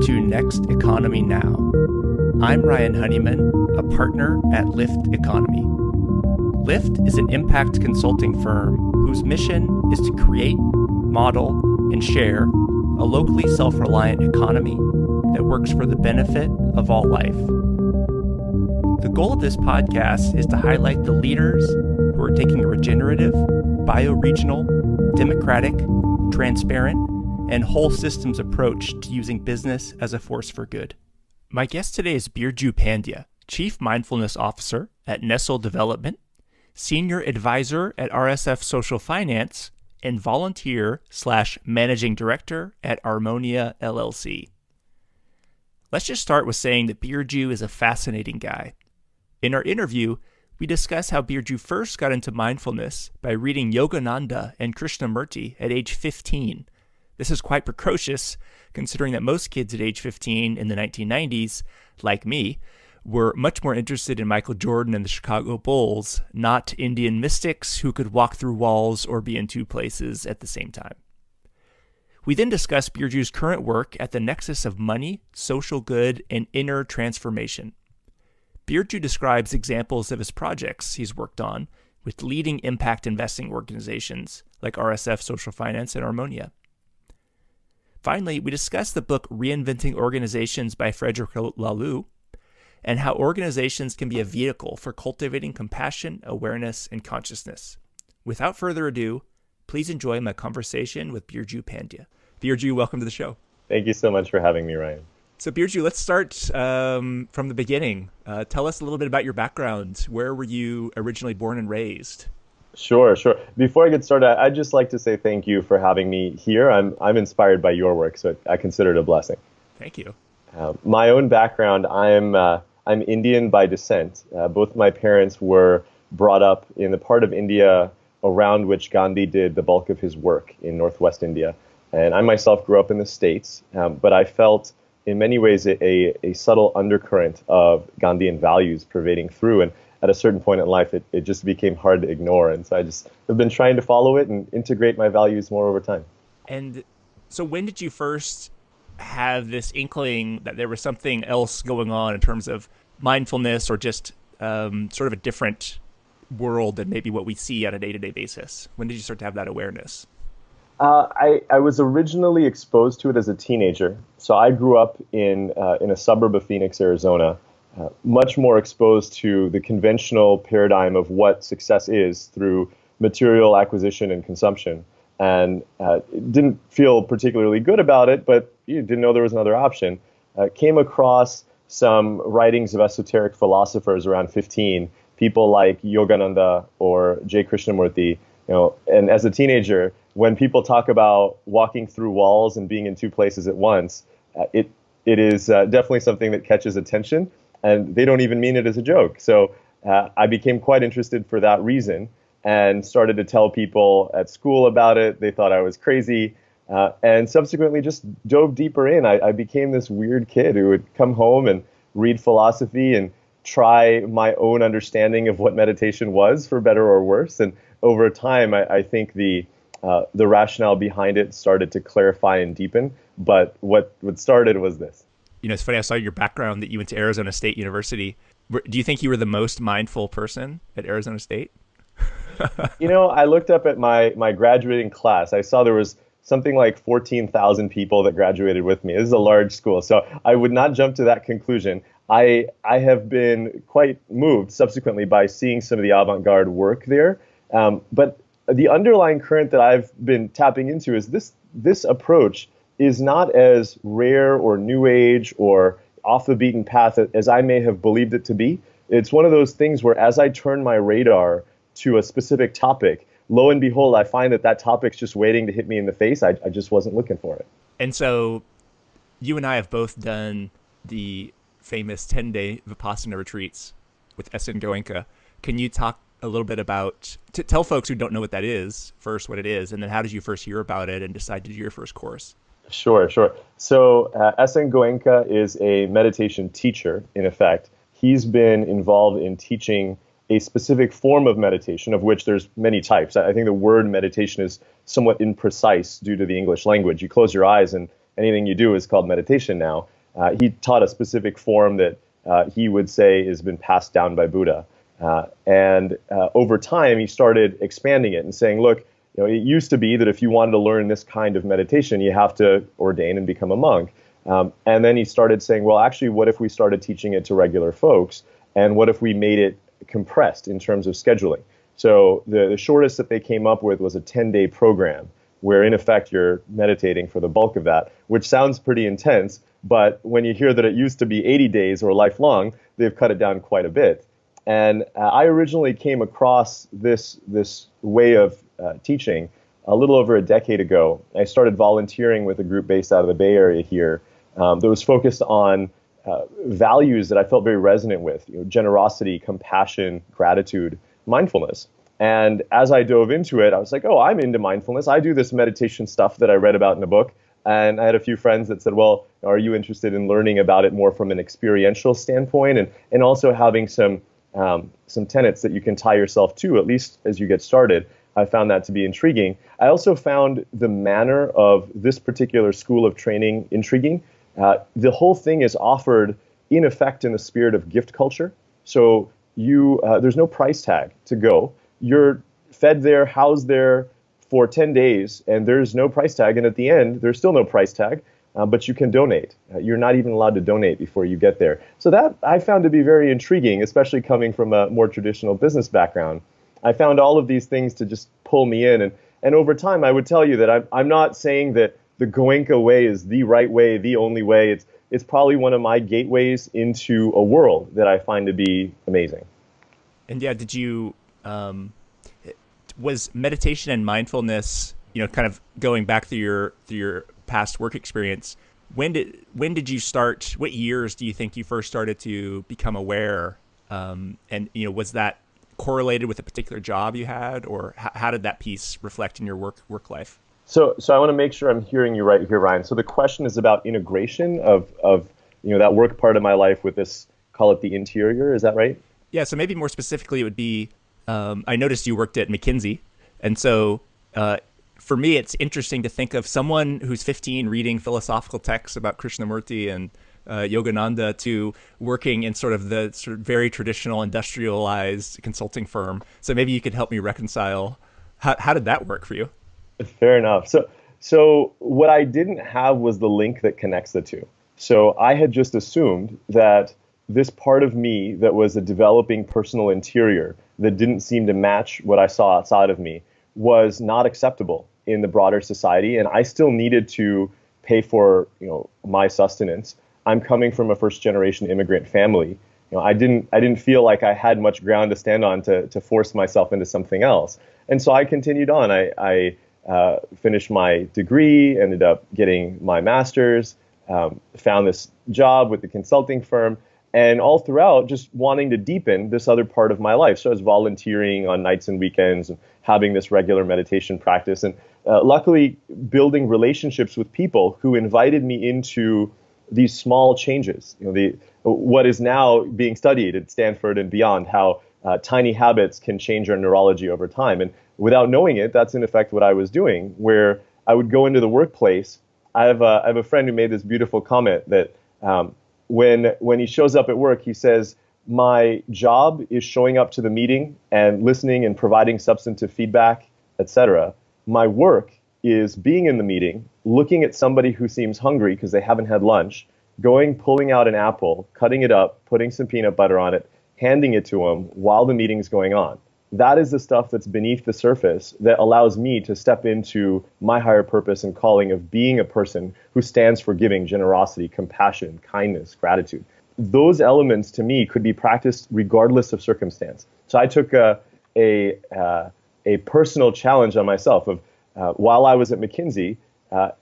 to Next Economy Now. I'm Ryan Honeyman, a partner at Lift Economy. Lift is an impact consulting firm whose mission is to create, model, and share a locally self-reliant economy that works for the benefit of all life. The goal of this podcast is to highlight the leaders who are taking a regenerative, bioregional, democratic, transparent, and whole systems approach to using business as a force for good. My guest today is Birju Pandya, Chief Mindfulness Officer at Nessel Development, Senior Advisor at RSF Social Finance, and volunteer/managing director at Armonia, LLC. Let's just start with saying that Birju is a fascinating guy. In our interview, we discuss how Birju first got into mindfulness by reading Yogananda and Krishnamurti at age 15. This is quite precocious, considering that most kids at age 15 in the 1990s, like me, were much more interested in Michael Jordan and the Chicago Bulls, not Indian mystics who could walk through walls or be in two places at the same time. We then discuss Birju's current work at the nexus of money, social good, and inner transformation. Birju describes examples of his projects he's worked on with leading impact investing organizations like RSF Social Finance and Harmonia. Finally, we discuss the book Reinventing Organizations by Frederick Laloux and how organizations can be a vehicle for cultivating compassion, awareness, and consciousness. Without further ado, please enjoy my conversation with Birju Pandya. Birju, welcome to the show. Thank you so much for having me, Ryan. So Birju, let's start from the beginning. Tell us a little bit about your background. Where were you originally born and raised? Sure. Before I get started, I'd just like to say thank you for having me here. I'm inspired by your work, so I consider it a blessing. Thank you. My own background, I'm Indian by descent. Both my parents were brought up in the part of India around which Gandhi did the bulk of his work in Northwest India. And I myself grew up in the States, but I felt in many ways a subtle undercurrent of Gandhian values pervading through. And at a certain point in life, it just became hard to ignore. And so I just have been trying to follow it and integrate my values more over time. And so when did you first have this inkling that there was something else going on in terms of mindfulness or just sort of a different world than maybe what we see on a day-to-day basis? When did you start to have that awareness? I was originally exposed to it as a teenager. So I grew up in a suburb of Phoenix, Arizona, much more exposed to the conventional paradigm of what success is through material acquisition and consumption. And didn't feel particularly good about it, but didn't know there was another option. Came across some writings of esoteric philosophers around 15, people like Yogananda or J. Krishnamurti. And as a teenager, when people talk about walking through walls and being in two places at once, it is definitely something that catches attention, and they don't even mean it as a joke. So I became quite interested for that reason and started to tell people at school about it. They thought I was crazy, and subsequently just dove deeper in. I became this weird kid who would come home and read philosophy and try my own understanding of what meditation was, for better or worse. And over time, I think the rationale behind it started to clarify and deepen. But what started was this. It's funny, I saw your background that you went to Arizona State University. Do you think you were the most mindful person at Arizona State? I looked up at my graduating class. I saw there was something like 14,000 people that graduated with me. This is a large school, so I would not jump to that conclusion. I have been quite moved subsequently by seeing some of the avant-garde work there. But the underlying current that I've been tapping into is this approach is not as rare or new age or off the beaten path as I may have believed it to be. It's one of those things where as I turn my radar to a specific topic, lo and behold, I find that topic's just waiting to hit me in the face. I just wasn't looking for it. And so you and I have both done the famous 10-day Vipassana retreats with S.N. Goenka. Can you talk a little bit about, tell folks who don't know what that is, first what it is, and then how did you first hear about it and decide to do your first course? Sure. So S.N. Goenka is a meditation teacher, in effect. He's been involved in teaching a specific form of meditation, of which there's many types. I think the word meditation is somewhat imprecise due to the English language. You close your eyes and anything you do is called meditation now. He taught a specific form that he would say has been passed down by Buddha. And over time, he started expanding it and saying, look, it used to be that if you wanted to learn this kind of meditation, you have to ordain and become a monk. And then he started saying, well, actually, what if we started teaching it to regular folks? And what if we made it compressed in terms of scheduling? So the shortest that they came up with was a 10-day program where, in effect, you're meditating for the bulk of that, which sounds pretty intense. But when you hear that it used to be 80 days or lifelong, they've cut it down quite a bit. And I originally came across this way of teaching a little over a decade ago. I started volunteering with a group based out of the Bay Area here that was focused on values that I felt very resonant with, generosity, compassion, gratitude, mindfulness. And as I dove into it, I was like, oh, I'm into mindfulness. I do this meditation stuff that I read about in a book. And I had a few friends that said, well, are you interested in learning about it more from an experiential standpoint and also having some tenets that you can tie yourself to, at least as you get started? I found that to be intriguing. I also found the manner of this particular school of training intriguing. The whole thing is offered, in effect, in the spirit of gift culture. So there's no price tag to go. You're fed there, housed there for 10 days, and there's no price tag. And at the end, there's still no price tag, but you can donate. You're not even allowed to donate before you get there. So that I found to be very intriguing, especially coming from a more traditional business background. I found all of these things to just pull me in. And over time, I would tell you that I'm not saying that the Goenka way is the right way, the only way. It's probably one of my gateways into a world that I find to be amazing. And yeah, did you, was meditation and mindfulness, kind of going back through your past work experience, when did you start, what years do you think you first started to become aware? And, was that correlated with a particular job you had, or how did that piece reflect in your work life? So I want to make sure I'm hearing you right here, Ryan. So the question is about integration of that work part of my life with this, call it the interior. Is that right? Yeah. So maybe more specifically, it would be, I noticed you worked at McKinsey. And so for me, it's interesting to think of someone who's 15 reading philosophical texts about Krishnamurti and Yogananda to working in sort of very traditional industrialized consulting firm. So maybe you could help me reconcile how did that work for you? Fair enough. So what I didn't have was the link that connects the two. So I had just assumed that this part of me that was a developing personal interior that didn't seem to match what I saw outside of me was not acceptable in the broader society, and I still needed to pay for my sustenance. I'm coming from a first-generation immigrant family. I didn't feel like I had much ground to stand on to force myself into something else, and so I continued on. I finished my degree, ended up getting my master's, found this job with the consulting firm, and all throughout just wanting to deepen this other part of my life. So I was volunteering on nights and weekends and having this regular meditation practice, and luckily building relationships with people who invited me into these small changes. What is now being studied at Stanford and beyond, how tiny habits can change our neurology over time. And without knowing it, that's in effect what I was doing, where I would go into the workplace. I have a friend who made this beautiful comment that when he shows up at work, he says, my job is showing up to the meeting and listening and providing substantive feedback, etc. My work is being in the meeting, looking at somebody who seems hungry because they haven't had lunch, pulling out an apple, cutting it up, putting some peanut butter on it, handing it to them while the meeting's going on. That is the stuff that's beneath the surface that allows me to step into my higher purpose and calling of being a person who stands for giving, generosity, compassion, kindness, gratitude. Those elements to me could be practiced regardless of circumstance. So I took a personal challenge on myself of while I was at McKinsey,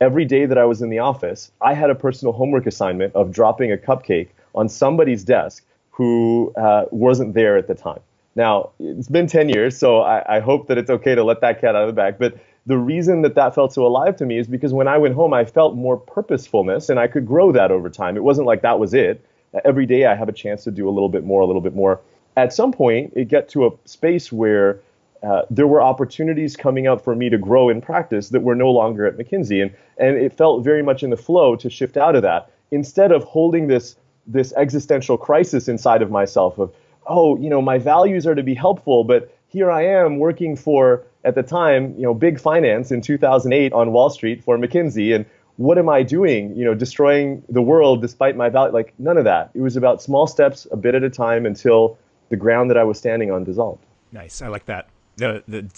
every day that I was in the office, I had a personal homework assignment of dropping a cupcake on somebody's desk who wasn't there at the time. Now, it's been 10 years, so I hope that it's okay to let that cat out of the bag. But the reason that felt so alive to me is because when I went home, I felt more purposefulness, and I could grow that over time. It wasn't like that was it. Every day I have a chance to do a little bit more. At some point, it get to a space where there were opportunities coming up for me to grow in practice that were no longer at McKinsey. And it felt very much in the flow to shift out of that instead of holding this existential crisis inside of myself of, oh, my values are to be helpful, but here I am working for, at the time, big finance in 2008 on Wall Street for McKinsey. And what am I doing? Destroying the world despite my value? Like, none of that. It was about small steps, a bit at a time, until the ground that I was standing on dissolved. Nice. I like that. The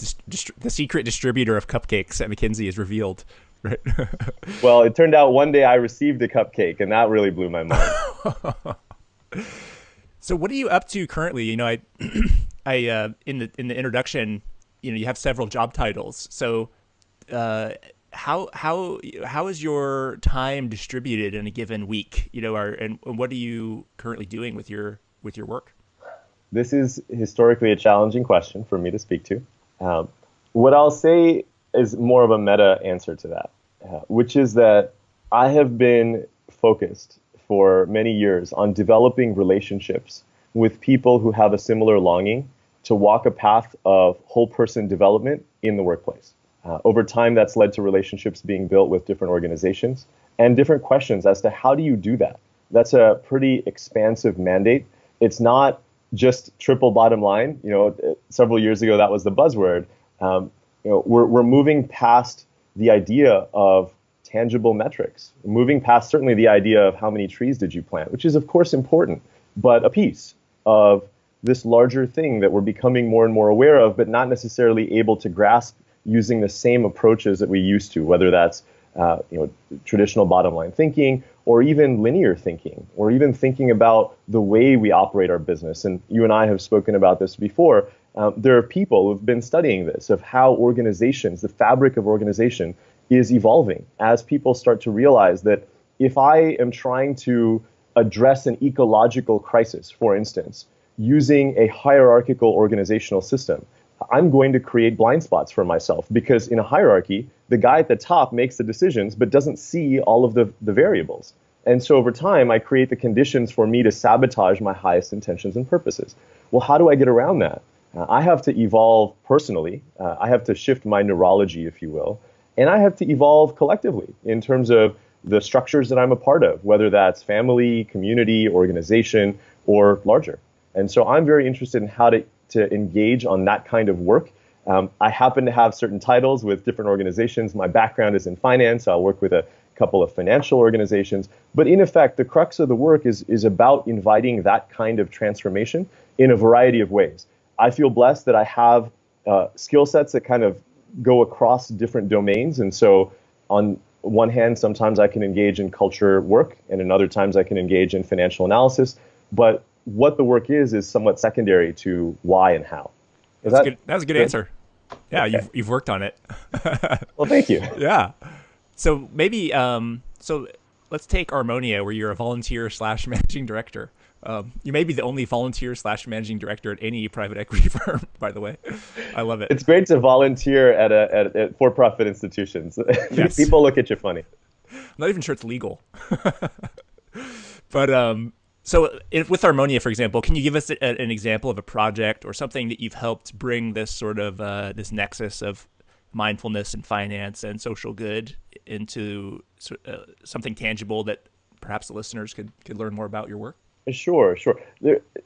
secret distributor of cupcakes at McKinsey is revealed, right? Well, it turned out one day I received a cupcake, and that really blew my mind. So what are you up to currently? I in the introduction, you have several job titles. So how is your time distributed in a given week? And what are you currently doing with your work? This is historically a challenging question for me to speak to. What I'll say is more of a meta answer to that, which is that I have been focused for many years on developing relationships with people who have a similar longing to walk a path of whole person development in the workplace. Over time, that's led to relationships being built with different organizations and different questions as to how do you do that? That's a pretty expansive mandate. It's not just triple bottom line. Several years ago, that was the buzzword. We're moving past the idea of tangible metrics, moving past certainly the idea of how many trees did you plant, which is of course important, but a piece of this larger thing that we're becoming more and more aware of, but not necessarily able to grasp using the same approaches that we used to, whether that's traditional bottom line thinking, or even linear thinking, or even thinking about the way we operate our business. And you and I have spoken about this before. There are people who've been studying this, of how organizations, the fabric of organization, is evolving as people start to realize that if I am trying to address an ecological crisis, for instance, using a hierarchical organizational system, I'm going to create blind spots for myself, because in a hierarchy, the guy at the top makes the decisions but doesn't see all of the variables. And so over time, I create the conditions for me to sabotage my highest intentions and purposes. Well, how do I get around that? I have to evolve personally. I have to shift my neurology, if you will. And I have to evolve collectively in terms of the structures that I'm a part of, whether that's family, community, organization, or larger. And so I'm very interested in how to engage on that kind of work. I happen to have certain titles with different organizations. My background is in finance. I'll work with a couple of financial organizations. But in effect, the crux of the work is about inviting that kind of transformation in a variety of ways. I feel blessed that I have skill sets that kind of go across different domains. And so on one hand, sometimes I can engage in culture work, and in other times I can engage in financial analysis. But what the work is somewhat secondary to why and how. That was a good answer. Yeah, okay. You've worked on it. Well, thank you. Yeah. So maybe so let's take Armonia, where you're a volunteer / managing director. You may be the only volunteer / managing director at any private equity firm, by the way. I love it. It's great to volunteer at for-profit institutions. Yes. People look at you funny. I'm not even sure it's legal. But so with Harmonia, for example, can you give us an example of a project or something that you've helped bring this sort of this nexus of mindfulness and finance and social good into something tangible that perhaps the listeners could learn more about your work? Sure. There are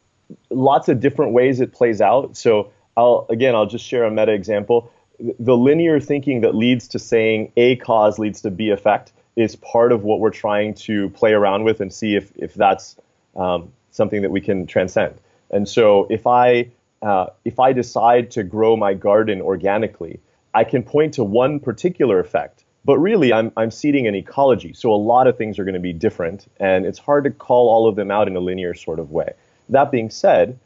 lots of different ways it plays out. So I'll just share a meta example. The linear thinking that leads to saying A cause leads to B effect is part of what we're trying to play around with and see if that's something that we can transcend. And so if I decide to grow my garden organically, I can point to one particular effect, but really I'm seeding an ecology. So a lot of things are going to be different, and it's hard to call all of them out in a linear sort of way. That being said,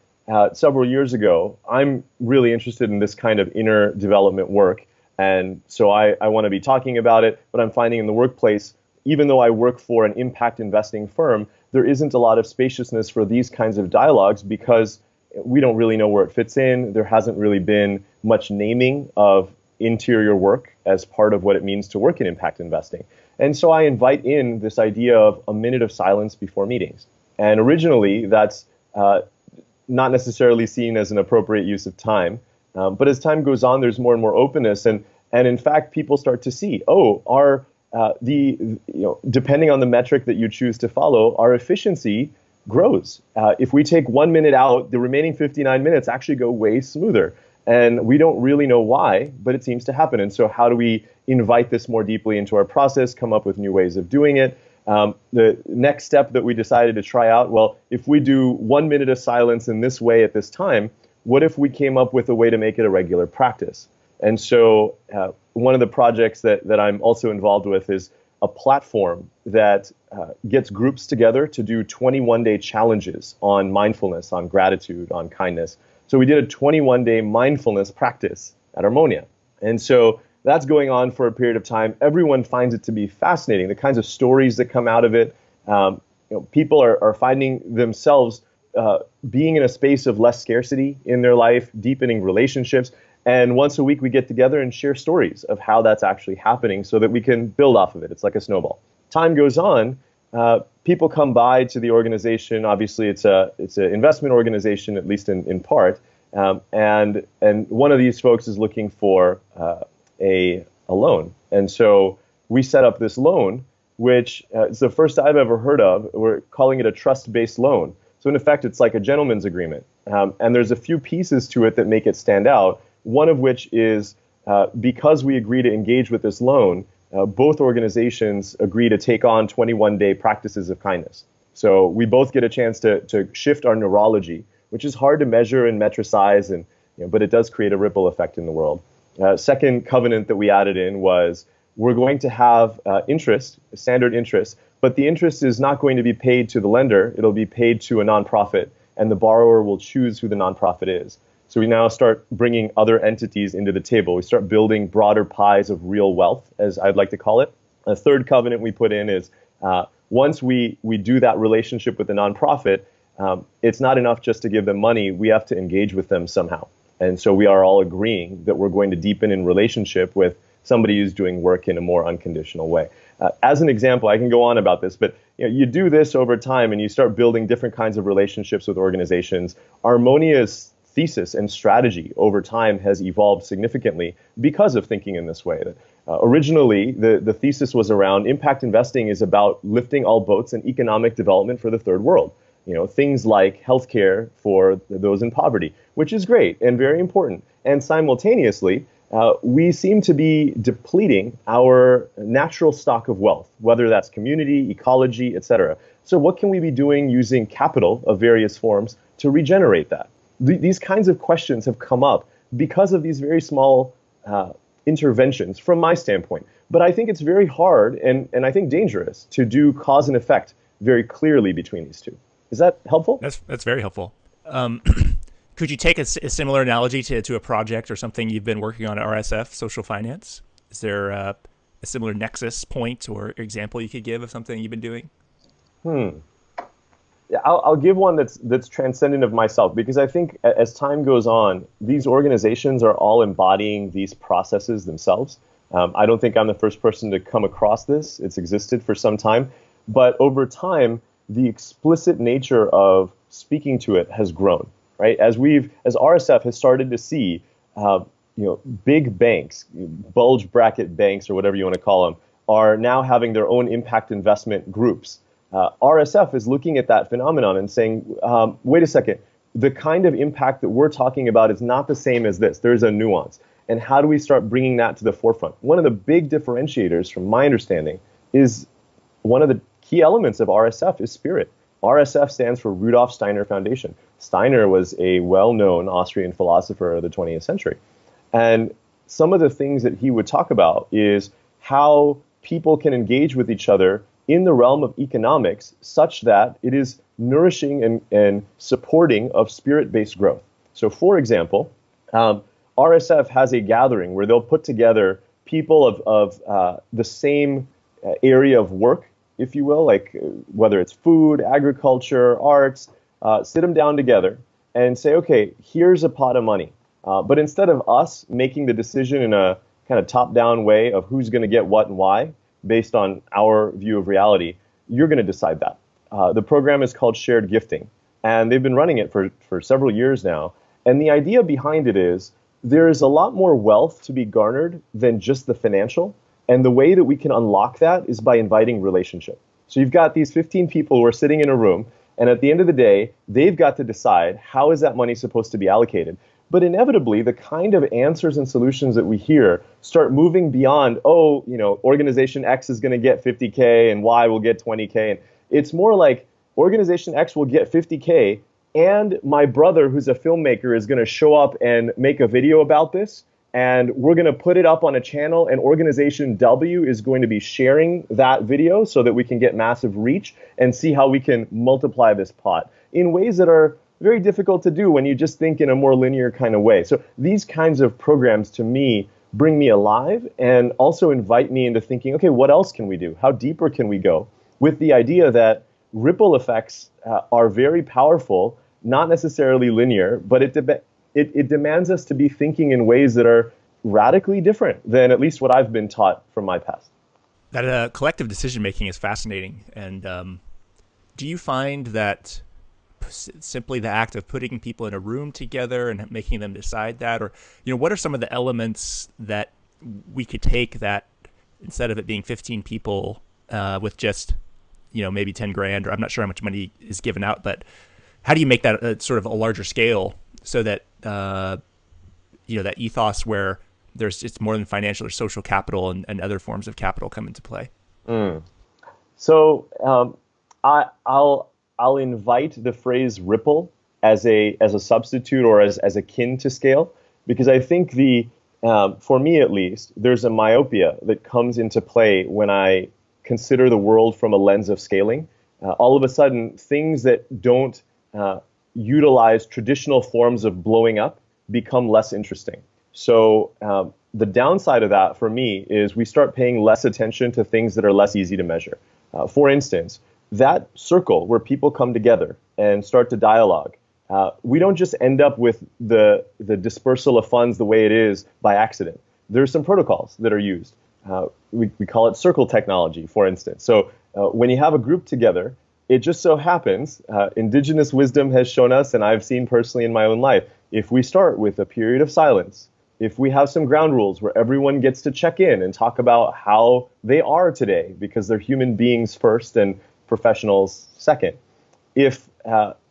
several years ago, I'm really interested in this kind of inner development work. And so I want to be talking about it, but I'm finding in the workplace, even though I work for an impact investing firm, there isn't a lot of spaciousness for these kinds of dialogues because we don't really know where it fits in. There hasn't really been much naming of interior work as part of what it means to work in impact investing. And so I invite in this idea of a minute of silence before meetings. And originally, that's not necessarily seen as an appropriate use of time. But as time goes on, there's more and more openness, and in fact, people start to see, depending on the metric that you choose to follow, our efficiency grows. If we take 1 minute out, the remaining 59 minutes actually go way smoother. And we don't really know why, but it seems to happen. And so how do we invite this more deeply into our process, come up with new ways of doing it? The next step that we decided to try out, well, if we do 1 minute of silence in this way at this time, what if we came up with a way to make it a regular practice? And so one of the projects that I'm also involved with is a platform that gets groups together to do 21-day challenges on mindfulness, on gratitude, on kindness. So we did a 21-day mindfulness practice at Armonia. And so that's going on for a period of time. Everyone finds it to be fascinating, the kinds of stories that come out of it. People are finding themselves being in a space of less scarcity in their life, deepening relationships. And once a week, we get together and share stories of how that's actually happening so that we can build off of it. It's like a snowball. Time goes on. People come by to the organization. Obviously, it's an investment organization, at least in part. And one of these folks is looking for a loan. And so we set up this loan, which is the first I've ever heard of. We're calling it a trust-based loan. So in effect, it's like a gentleman's agreement. And there's a few pieces to it that make it stand out. One of which is because we agree to engage with this loan, both organizations agree to take on 21-day practices of kindness. So we both get a chance to shift our neurology, which is hard to measure and metricize, but it does create a ripple effect in the world. Second covenant that we added in was we're going to have interest, standard interest, but the interest is not going to be paid to the lender. It'll be paid to a nonprofit, and the borrower will choose who the nonprofit is. So we now start bringing other entities into the table. We start building broader pies of real wealth, as I'd like to call it. A third covenant we put in is once we do that relationship with the nonprofit, it's not enough just to give them money. We have to engage with them somehow. And so we are all agreeing that we're going to deepen in relationship with somebody who's doing work in a more unconditional way. As an example, I can go on about this, but you do this over time and you start building different kinds of relationships with organizations. Armonia's thesis and strategy over time has evolved significantly because of thinking in this way. Originally, the thesis was around impact investing is about lifting all boats and economic development for the third world. Things like healthcare for those in poverty, which is great and very important. And simultaneously, we seem to be depleting our natural stock of wealth, whether that's community, ecology, etc. So what can we be doing using capital of various forms to regenerate that? These kinds of questions have come up because of these very small interventions from my standpoint. But I think it's very hard and I think dangerous to do cause and effect very clearly between these two. Is that helpful? That's very helpful. Could you take a similar analogy to a project or something you've been working on at RSF Social Finance? Is there a similar nexus point or example you could give of something you've been doing? Yeah, I'll give one that's transcendent of myself, because I think as time goes on, these organizations are all embodying these processes themselves. I don't think I'm the first person to come across this. It's existed for some time. But over time, the explicit nature of speaking to it has grown, right? As RSF has started to see, big banks, bulge bracket banks or whatever you want to call them, are now having their own impact investment groups. RSF is looking at that phenomenon and saying, wait a second, the kind of impact that we're talking about is not the same as this. There's a nuance. And how do we start bringing that to the forefront? One of the big differentiators, from my understanding, is one of the key elements of RSF is spirit. RSF stands for Rudolf Steiner Foundation. Steiner was a well-known Austrian philosopher of the 20th century. And some of the things that he would talk about is how people can engage with each other in the realm of economics such that it is nourishing and supporting of spirit-based growth. So for example, RSF has a gathering where they'll put together people of the same area of work, if you will, like whether it's food, agriculture, arts, sit them down together and say, okay, here's a pot of money. But instead of us making the decision in a kind of top-down way of who's going to get what and why, based on our view of reality, you're going to decide that. The program is called Shared Gifting, and they've been running it for several years now. And the idea behind it is there is a lot more wealth to be garnered than just the financial. And the way that we can unlock that is by inviting relationship. So you've got these 15 people who are sitting in a room, and at the end of the day, they've got to decide how is that money supposed to be allocated. But inevitably, the kind of answers and solutions that we hear start moving beyond, organization X is going to get 50K and Y will get 20K. And it's more like organization X will get 50K and my brother, who's a filmmaker, is going to show up and make a video about this. And we're going to put it up on a channel, and organization W is going to be sharing that video so that we can get massive reach and see how we can multiply this pot in ways that are very difficult to do when you just think in a more linear kind of way. So these kinds of programs, to me, bring me alive and also invite me into thinking, okay, what else can we do? How deeper can we go? With the idea that ripple effects are very powerful, not necessarily linear, but it demands us to be thinking in ways that are radically different than at least what I've been taught from my past. That collective decision-making is fascinating. And do you find that simply the act of putting people in a room together and making them decide that, or, what are some of the elements that we could take that instead of it being 15 people with just, maybe 10 grand, or I'm not sure how much money is given out, but how do you make that sort of a larger scale so that, that ethos where it's more than financial or social capital and other forms of capital come into play? So I'll invite the phrase ripple as a substitute or as akin to scale, because I think for me at least, there's a myopia that comes into play when I consider the world from a lens of scaling. All of a sudden, things that don't utilize traditional forms of blowing up become less interesting. So the downside of that for me is we start paying less attention to things that are less easy to measure. For instance, that circle where people come together and start to dialogue, we don't just end up with the dispersal of funds the way it is by accident. There's some protocols that are used. We call it circle technology, for instance. So when you have a group together, it just so happens, indigenous wisdom has shown us, and I've seen personally in my own life, if we start with a period of silence, if we have some ground rules where everyone gets to check in and talk about how they are today, because they're human beings first and professionals second, if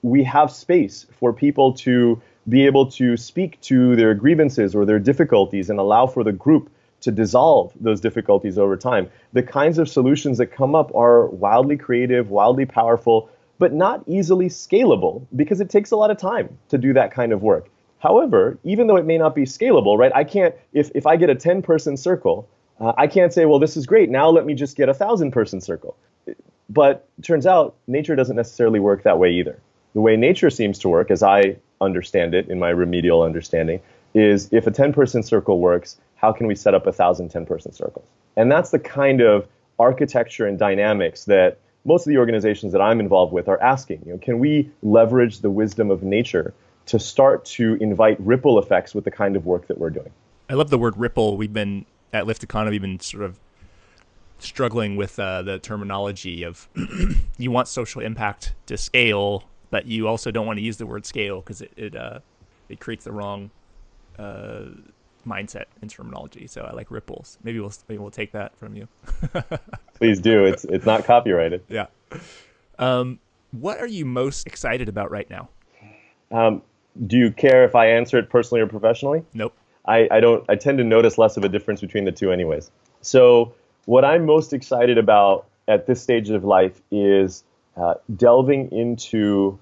we have space for people to be able to speak to their grievances or their difficulties and allow for the group to dissolve those difficulties over time, the kinds of solutions that come up are wildly creative, wildly powerful, but not easily scalable because it takes a lot of time to do that kind of work. However, even though it may not be scalable, right? I can't, if I get a 10-person circle, I can't say, well, this is great. Now let me just get a 1,000-person circle. But it turns out nature doesn't necessarily work that way either. The way nature seems to work, as I understand it in my remedial understanding, is if a 10-person circle works, how can we set up 1,000 10-person circles? And that's the kind of architecture and dynamics that most of the organizations that I'm involved with are asking. Can we leverage the wisdom of nature to start to invite ripple effects with the kind of work that we're doing? I love the word ripple. We've been at Lift Economy, we've been sort of struggling with the terminology of you want social impact to scale, but you also don't want to use the word scale because it creates the wrong mindset and terminology. So I like ripples. Maybe we'll take that from you. Please do. It's not copyrighted. Yeah. What are you most excited about right now? Do you care if I answer it personally or professionally? Nope. I don't. I tend to notice less of a difference between the two anyways. So what I'm most excited about at this stage of life is delving into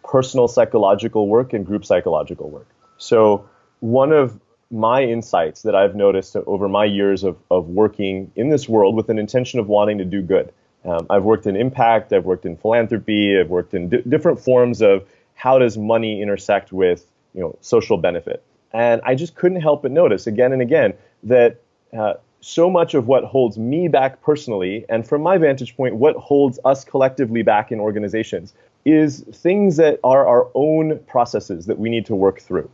personal psychological work and group psychological work. So one of my insights that I've noticed over my years of working in this world with an intention of wanting to do good. I've worked in impact, I've worked in philanthropy, I've worked in different forms of how does money intersect with social benefit. And I just couldn't help but notice again and again that so much of what holds me back personally, and from my vantage point, what holds us collectively back in organizations, is things that are our own processes that we need to work through.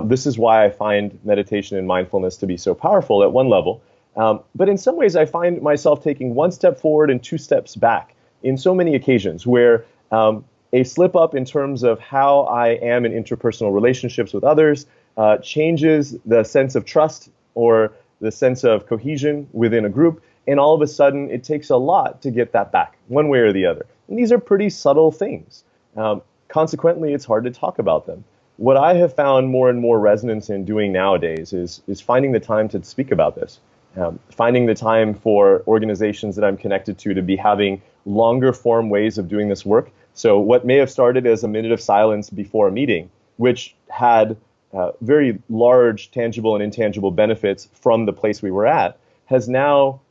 This is why I find meditation and mindfulness to be so powerful at one level. But in some ways, I find myself taking one step forward and two steps back in so many occasions where a slip up in terms of how I am in interpersonal relationships with others changes the sense of trust or the sense of cohesion within a group. And all of a sudden, it takes a lot to get that back, one way or the other. And these are pretty subtle things. Consequently, it's hard to talk about them. What I have found more and more resonance in doing nowadays is finding the time to speak about this. Finding the time for organizations that I'm connected to be having longer form ways of doing this work. So what may have started as a minute of silence before a meeting, which had very large tangible and intangible benefits from the place we were at, has now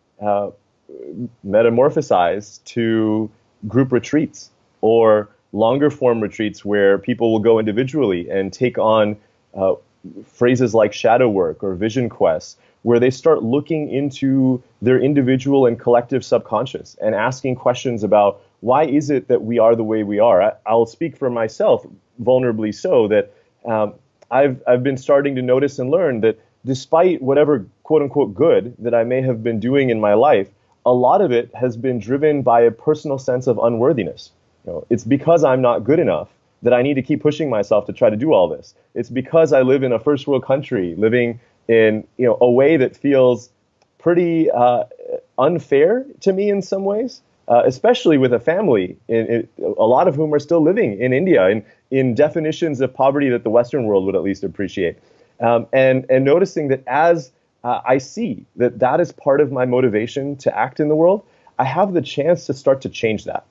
metamorphosized to group retreats or longer form retreats where people will go individually and take on phrases like shadow work or vision quests, where they start looking into their individual and collective subconscious and asking questions about why is it that we are the way we are. I'll speak for myself, vulnerably so, that I've been starting to notice and learn that despite whatever quote unquote good that I may have been doing in my life, a lot of it has been driven by a personal sense of unworthiness. It's because I'm not good enough that I need to keep pushing myself to try to do all this. It's because I live in a first world country, living in a way that feels pretty unfair to me in some ways, especially with a family, a lot of whom are still living in India in definitions of poverty that the Western world would at least appreciate. And noticing that as I see that is part of my motivation to act in the world, I have the chance to start to change that.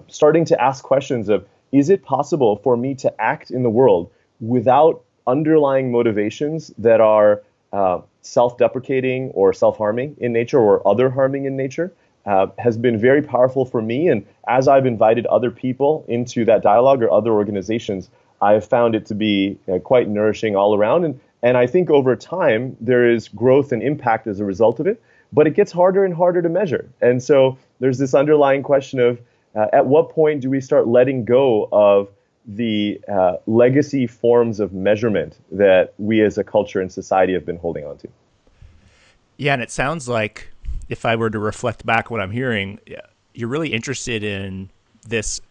Starting to ask questions of, is it possible for me to act in the world without underlying motivations that are self-deprecating or self-harming in nature or other harming in nature, has been very powerful for me. And as I've invited other people into that dialogue or other organizations, I have found it to be quite nourishing all around. And I think over time, there is growth and impact as a result of it, but it gets harder and harder to measure. And so there's this underlying question of, at what point do we start letting go of the legacy forms of measurement that we as a culture and society have been holding on to? Yeah, and it sounds like, if I were to reflect back what I'm hearing, you're really interested in this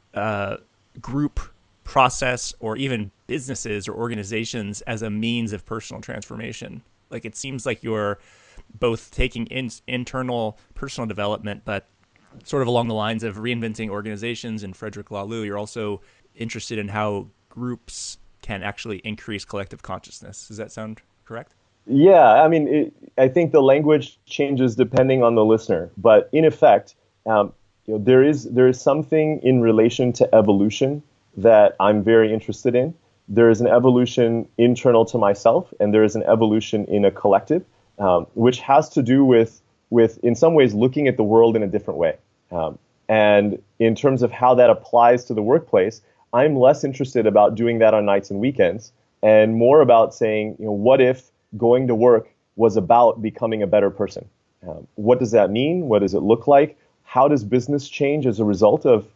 group process or even businesses or organizations as a means of personal transformation. Like, it seems like you're both taking internal personal development, but sort of along the lines of reinventing organizations and Frederick Laloux, you're also interested in how groups can actually increase collective consciousness. Does that sound correct? Yeah, I mean, I think the language changes depending on the listener, but in effect, there is something in relation to evolution that I'm very interested in. There is an evolution internal to myself, and there is an evolution in a collective, which has to do with in some ways looking at the world in a different way. And in terms of how that applies to the workplace, I'm less interested about doing that on nights and weekends, and more about saying, what if going to work was about becoming a better person? What does that mean? What does it look like? How does business change as a result of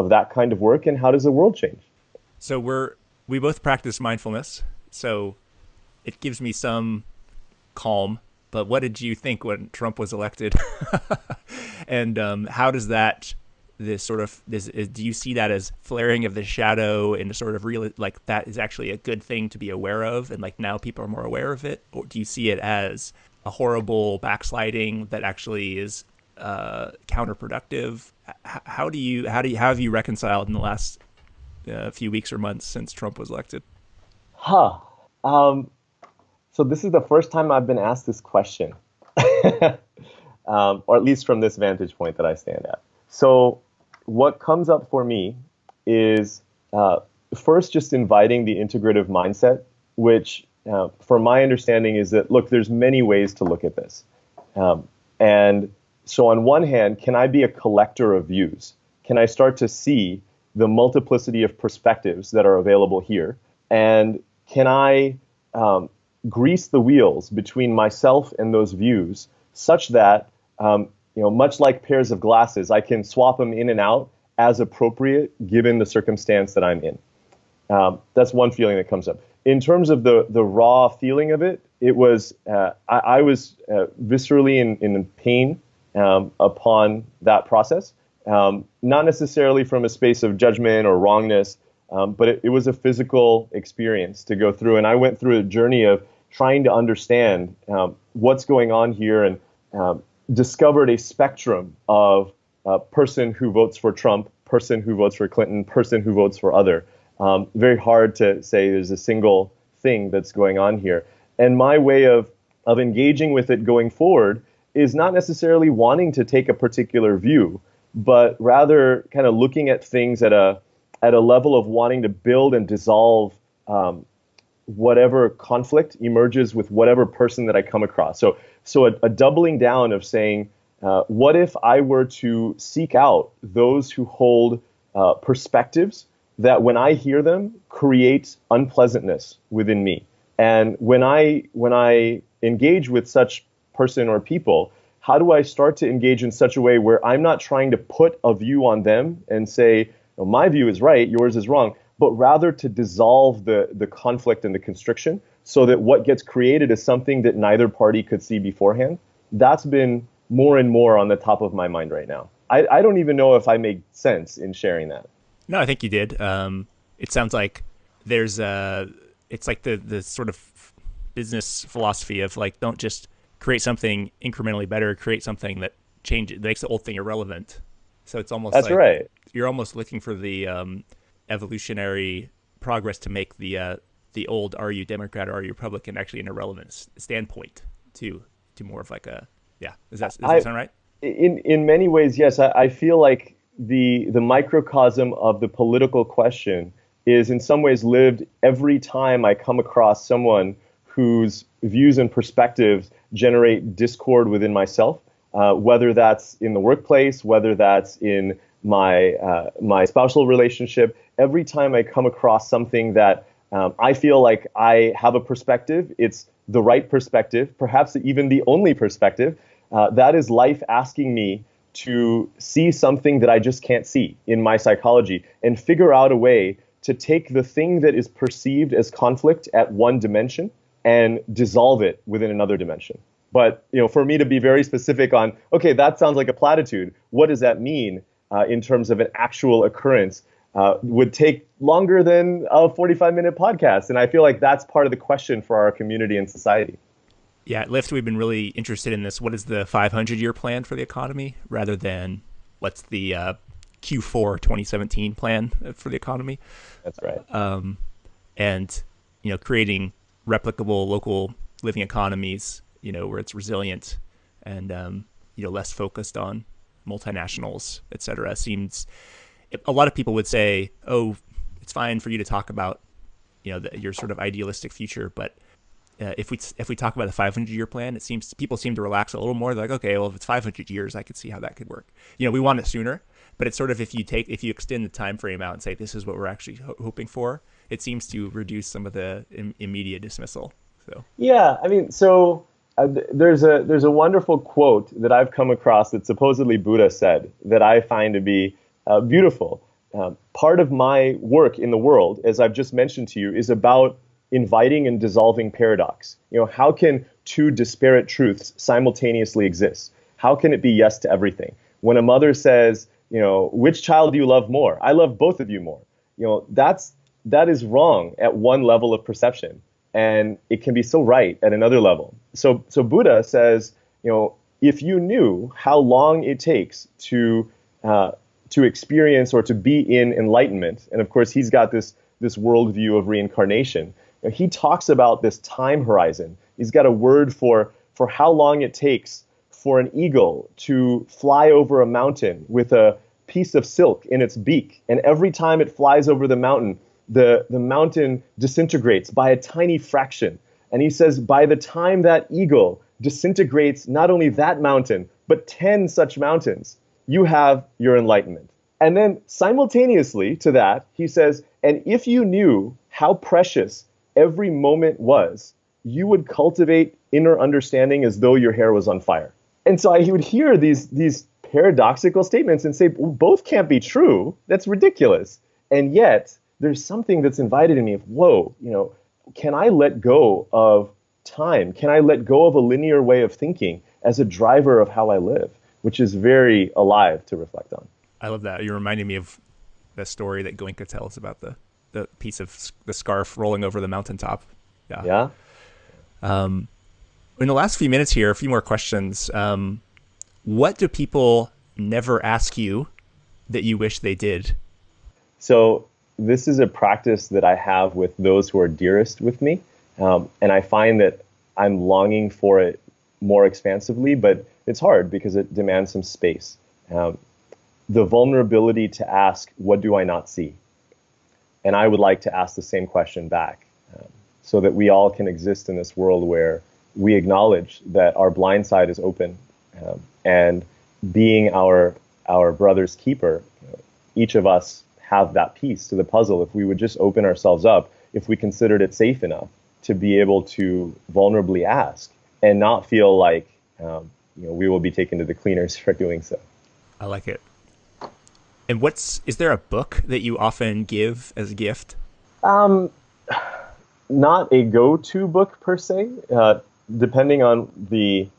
that kind of work, and how does the world change? So we both practice mindfulness, so it gives me some calm. But what did you think when Trump was elected? And how does do you see that as flaring of the shadow and sort of really like that is actually a good thing to be aware of, and like now people are more aware of it? Or do you see it as a horrible backsliding that actually is counterproductive? How have you reconciled in the last few weeks or months since Trump was elected? So this is the first time I've been asked this question, or at least from this vantage point that I stand at. So what comes up for me is first just inviting the integrative mindset, which from my understanding is that, look, there's many ways to look at this. And so on one hand, can I be a collector of views? Can I start to see the multiplicity of perspectives that are available here? And can I grease the wheels between myself and those views such that, much like pairs of glasses, I can swap them in and out as appropriate given the circumstance that I'm in? That's one feeling that comes up. In terms of the raw feeling of it, it was I was viscerally in pain upon that process. not necessarily from a space of judgment or wrongness, but it was a physical experience to go through. And I went through a journey of trying to understand what's going on here, and discovered a spectrum of person who votes for Trump, person who votes for Clinton, person who votes for other. Very hard to say there's a single thing that's going on here. And my way of engaging with it going forward is not necessarily wanting to take a particular view, but rather kind of looking at things at a level of wanting to build and dissolve whatever conflict emerges with whatever person that I come across. So a doubling down of saying, what if I were to seek out those who hold perspectives that when I hear them create unpleasantness within me? And when I engage with such person or people, how do I start to engage in such a way where I'm not trying to put a view on them and say, "Oh, my view is right, yours is wrong," but rather to dissolve the conflict and the constriction so that what gets created is something that neither party could see beforehand? That's been more and more on the top of my mind right now. I don't even know if I made sense in sharing that. No, I think you did. It sounds like it's like the sort of business philosophy of like, don't just create something incrementally better, create something that makes the old thing irrelevant. So it's almost That's like right. You're almost looking for the evolutionary progress to make the old "are you Democrat or are you Republican" actually an irrelevant standpoint to more of like a Does that sound right? In many ways, yes. I feel like the microcosm of the political question is in some ways lived every time I come across someone whose views and perspectives generate discord within myself, whether that's in the workplace, whether that's in my spousal relationship. Every time I come across something that I feel like I have a perspective, it's the right perspective, perhaps even the only perspective, that is life asking me to see something that I just can't see in my psychology and figure out a way to take the thing that is perceived as conflict at one dimension and dissolve it within another dimension. But for me to be very specific on, okay, that sounds like a platitude. What does that mean in terms of an actual occurrence? Would take longer than a 45-minute podcast. And I feel like that's part of the question for our community and society. Yeah, at Lyft, we've been really interested in this. What is the 500-year plan for the economy rather than what's the Q4 2017 plan for the economy? That's right. And, creating replicable local living economies, where it's resilient and, less focused on multinationals, et cetera, seems... A lot of people would say, "Oh, it's fine for you to talk about, your sort of idealistic future." But if we talk about the 500-year plan, it seems people seem to relax a little more. They're like, "Okay, well, if it's 500 years, I could see how that could work." We want it sooner, but it's sort of if you extend the time frame out and say this is what we're actually hoping for, it seems to reduce some of the immediate dismissal. So yeah, I mean, there's a wonderful quote that I've come across that supposedly Buddha said that I find to be beautiful. Part of my work in the world, as I've just mentioned to you, is about inviting and dissolving paradox. How can two disparate truths simultaneously exist? How can it be yes to everything? When a mother says, which child do you love more? I love both of you more. That is wrong at one level of perception, and it can be so right at another level. So Buddha says, if you knew how long it takes to experience or to be in enlightenment, and of course he's got this worldview of reincarnation. He talks about this time horizon. He's got a word for how long it takes for an eagle to fly over a mountain with a piece of silk in its beak, and every time it flies over the mountain, the mountain disintegrates by a tiny fraction. And he says by the time that eagle disintegrates not only that mountain, but 10 such mountains, you have your enlightenment. And then simultaneously to that, he says, and if you knew how precious every moment was, you would cultivate inner understanding as though your hair was on fire. And so he would hear these paradoxical statements and say, well, both can't be true. That's ridiculous. And yet there's something that's invited in me of, whoa, can I let go of time? Can I let go of a linear way of thinking as a driver of how I live? Which is very alive to reflect on. I love that. You're reminding me of the story that Goenka tells about the piece of the scarf rolling over the mountaintop. Yeah. Yeah. In the last few minutes here, a few more questions. What do people never ask you that you wish they did? So this is a practice that I have with those who are dearest with me. And I find that I'm longing for it more expansively, but it's hard because it demands some space. The vulnerability to ask, what do I not see? And I would like to ask the same question back, so that we all can exist in this world where we acknowledge that our blind side is open, and being our brother's keeper, each of us have that piece to the puzzle. If we would just open ourselves up, if we considered it safe enough to be able to vulnerably ask and not feel like we will be taken to the cleaners for doing so. I like it. And is there a book that you often give as a gift? Not a go-to book per se, depending on the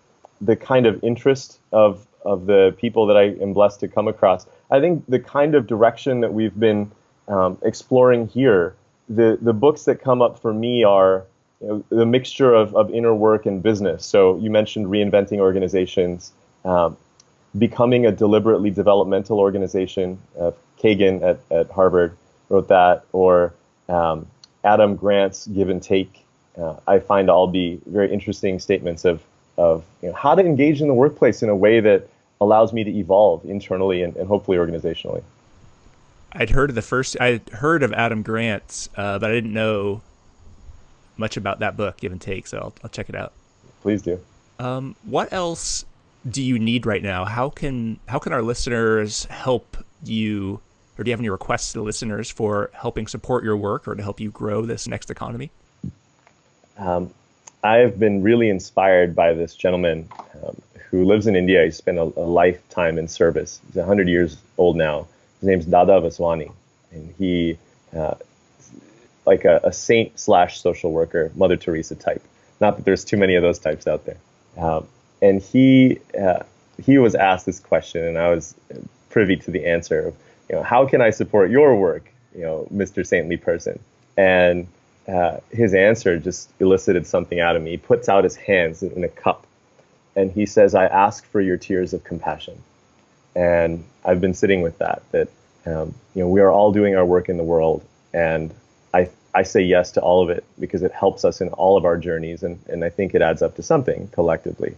kind of interest of the people that I am blessed to come across. I think the kind of direction that we've been exploring here, the books that come up for me are the mixture of inner work and business. So you mentioned reinventing organizations, becoming a deliberately developmental organization. Kagan at Harvard wrote that, or Adam Grant's Give and Take. I find to all be very interesting statements of how to engage in the workplace in a way that allows me to evolve internally and hopefully organizationally. I'd heard of Adam Grant's, but I didn't know much about that book, Give and Take, so I'll check it out. Please do. What else do you need right now? How can our listeners help you, or do you have any requests to the listeners for helping support your work or to help you grow this next economy? I've been really inspired by this gentleman who lives in India. He spent a lifetime in service. He's 100 years old now. His name's Dada Vaswani, and he like a saint / social worker, Mother Teresa type. Not that there's too many of those types out there. And he was asked this question, and I was privy to the answer of, how can I support your work, Mr. Saintly person? And his answer just elicited something out of me. He puts out his hands in a cup, and he says, I ask for your tears of compassion. And I've been sitting with that we are all doing our work in the world, and I say yes to all of it because it helps us in all of our journeys, and I think it adds up to something collectively.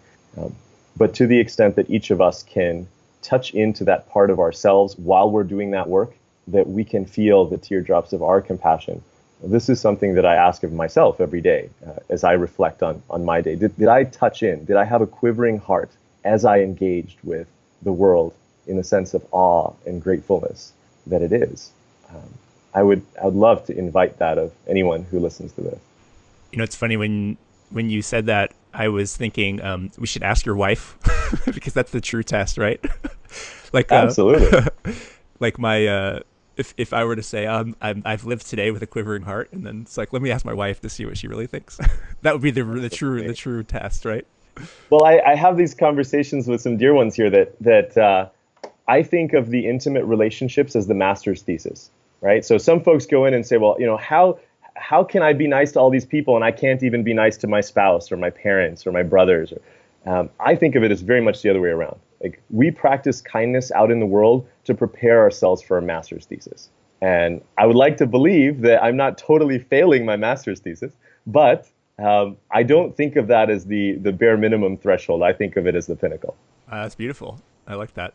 But to the extent that each of us can touch into that part of ourselves while we're doing that work, that we can feel the teardrops of our compassion. This is something that I ask of myself every day as I reflect on my day. Did I touch in? Did I have a quivering heart as I engaged with the world in the sense of awe and gratefulness that it is? I would love to invite that of anyone who listens to this. It's funny when you said that, I was thinking we should ask your wife because that's the true test, right? Absolutely. Like my if I were to say I've lived today with a quivering heart, and then it's like, let me ask my wife to see what she really thinks. That would be the true test, right? Well, I have these conversations with some dear ones here that I think of the intimate relationships as the master's thesis, right? So some folks go in and say, well, how can I be nice to all these people and I can't even be nice to my spouse or my parents or my brothers? I think of it as very much the other way around. Like, we practice kindness out in the world to prepare ourselves for a master's thesis. And I would like to believe that I'm not totally failing my master's thesis, but I don't think of that as the bare minimum threshold. I think of it as the pinnacle. That's beautiful. I like that.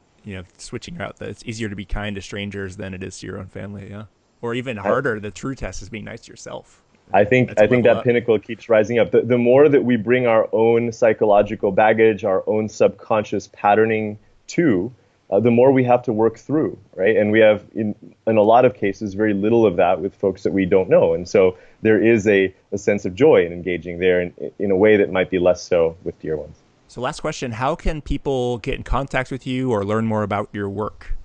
Switching out that it's easier to be kind to strangers than it is to your own family. Yeah. Or even harder, the true test is being nice to yourself. I think that pinnacle keeps rising up. The more that we bring our own psychological baggage, our own subconscious patterning to, the more we have to work through, right? And we have, in a lot of cases, very little of that with folks that we don't know. And so there is a sense of joy in engaging there in a way that might be less so with dear ones. So last question, how can people get in contact with you or learn more about your work?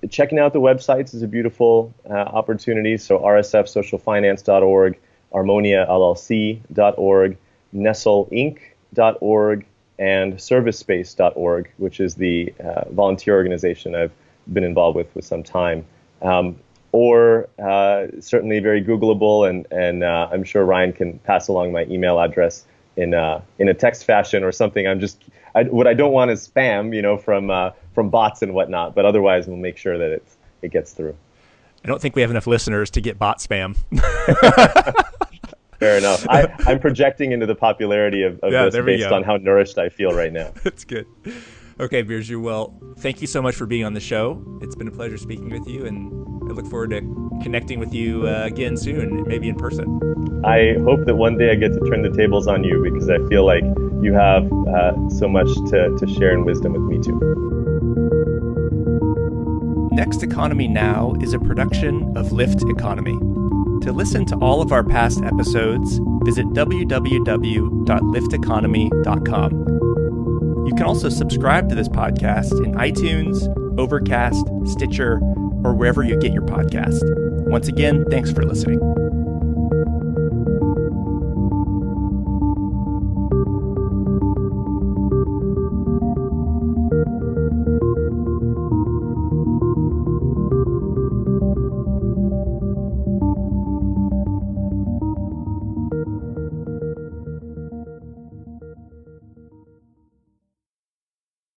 Checking out the websites is a beautiful opportunity. So rsfsocialfinance.org, armoniallc.org, nesselinc.org, and ServiceSpace.org, which is the volunteer organization I've been involved with some time. Or certainly very Googleable, and I'm sure Ryan can pass along my email address in a text fashion or something. What I don't want is spam, from bots and whatnot. But otherwise, we'll make sure that it gets through. I don't think we have enough listeners to get bot spam. Fair enough. I'm projecting into the popularity of this based on how nourished I feel right now. That's good. Okay, Birju, well, thank you so much for being on the show. It's been a pleasure speaking with you, and I look forward to connecting with you again soon, maybe in person. I hope that one day I get to turn the tables on you, because I feel like you have so much to share in wisdom with me too. Next Economy Now is a production of Lift Economy. To listen to all of our past episodes, visit www.lifteconomy.com. You can also subscribe to this podcast in iTunes, Overcast, Stitcher, or wherever you get your podcast. Once again, thanks for listening.